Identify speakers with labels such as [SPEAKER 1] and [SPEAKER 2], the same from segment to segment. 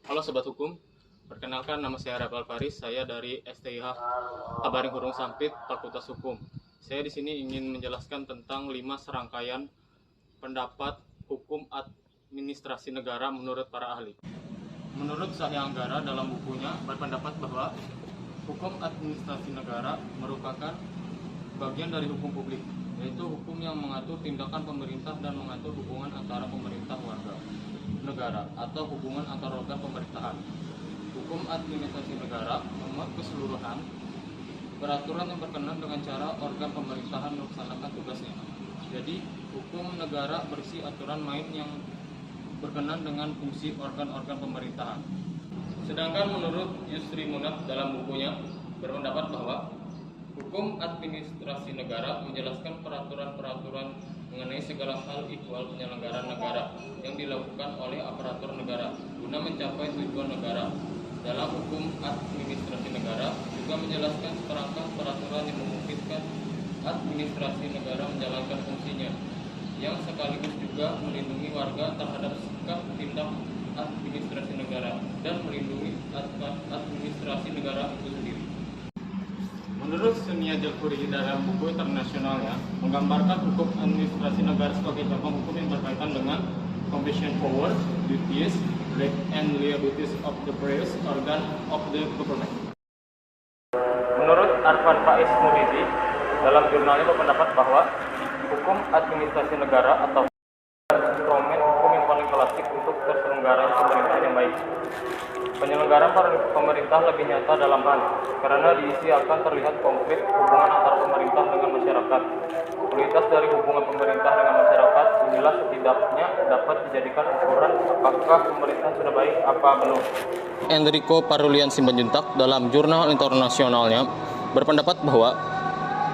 [SPEAKER 1] Halo Sobat Hukum, perkenalkan nama saya Rafael Faris, saya dari STIH Kabaring Hurung Sampit, Fakultas Hukum. Saya di sini ingin menjelaskan tentang 5 serangkaian pendapat hukum administrasi negara menurut para ahli. Menurut Sahya Anggara dalam bukunya berpendapat bahwa hukum administrasi negara merupakan bagian dari hukum publik, yaitu hukum yang mengatur tindakan pemerintah dan mengatur hubungan antara pemerintah warga negara atau hubungan antar organ pemerintahan. Hukum administrasi negara memuat keseluruhan peraturan yang berkenaan dengan cara organ pemerintahan melaksanakan tugasnya. Jadi, hukum negara berisi aturan main yang berkenaan dengan fungsi organ-organ pemerintahan. Sedangkan menurut Yusri Munaf dalam bukunya berpendapat bahwa hukum administrasi negara menjelaskan peraturan-peraturan mengenai segala hal ihwal penyelenggaraan negara yang dilakukan oleh aparatur negara guna mencapai tujuan negara. Dalam hukum administrasi negara juga menjelaskan seperangkat peraturan yang memungkinkan administrasi negara menjalankan fungsinya, yang sekaligus juga melindungi warga terhadap sikap tindak administrasi negara dan melindungi administrasi negara itu sendiri. Menurut Sunia Jalkuri dalam buku internasionalnya menggambarkan hukum administrasi negara sebagai cabang hukum yang berkaitan dengan competition power, duties, rights and liabilities of the various organ of the government. Menurut Arfan Faiz Muridi dalam jurnalnya berpendapat bahwa hukum administrasi negara atau instrumen hukum yang paling klasik untuk terselenggaranya pemerintahan yang baik. Penyelenggaraan pemerintah lebih nyata dalam hal karena diisi akan terlihat konkret hubungan antara pemerintah dengan masyarakat. Kualitas dari hubungan pemerintah dengan masyarakat inilah setidaknya dapat dijadikan ukuran apakah pemerintah sudah baik apa belum. Enrico Parulian Simanjuntak dalam jurnal internasionalnya berpendapat bahwa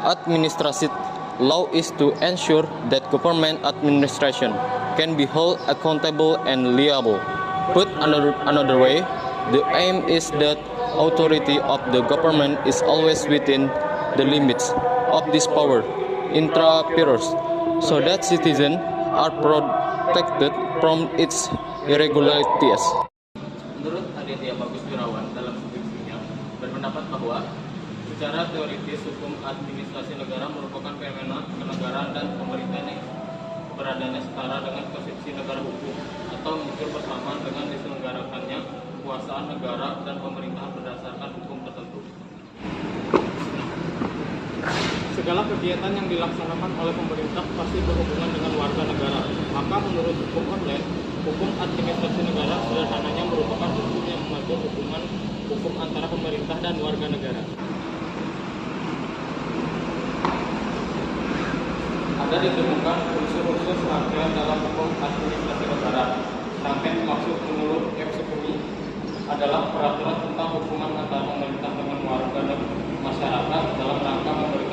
[SPEAKER 1] administrative law is to ensure that government administration can be held accountable and liable. Put another way, the aim is that authority of the government is always within the limits of this power intra pares, so that citizens are protected from its irregularities. Menurut Aditya Bagus Wirawan dalam skripsinya berpendapat bahwa secara teoritis hukum administrasi negara merupakan fenomena kenegaraan dan pemerintahan yang keberadaannya setara dengan konsepsi negara hukum atau muncul bersamaan dengan diselenggarakannya kekuasaan negara dan pemerintahan berdasarkan hukum tertentu. Segala kegiatan yang dilaksanakan oleh pemerintah pasti berhubungan dengan warga negara. Maka menurut hukum online, hukum administrasi negara sederhananya merupakan hukum yang mengatur hubungan hukum antara pemerintah dan warga negara. Ada ditemukan unsur-unsur serangkaian dalam hukum administrasi negara. Serangkaian maksud menurut F10 adalah peraturan tentang hubungan antara pemerintah dengan warga dan masyarakat dalam rangka memberi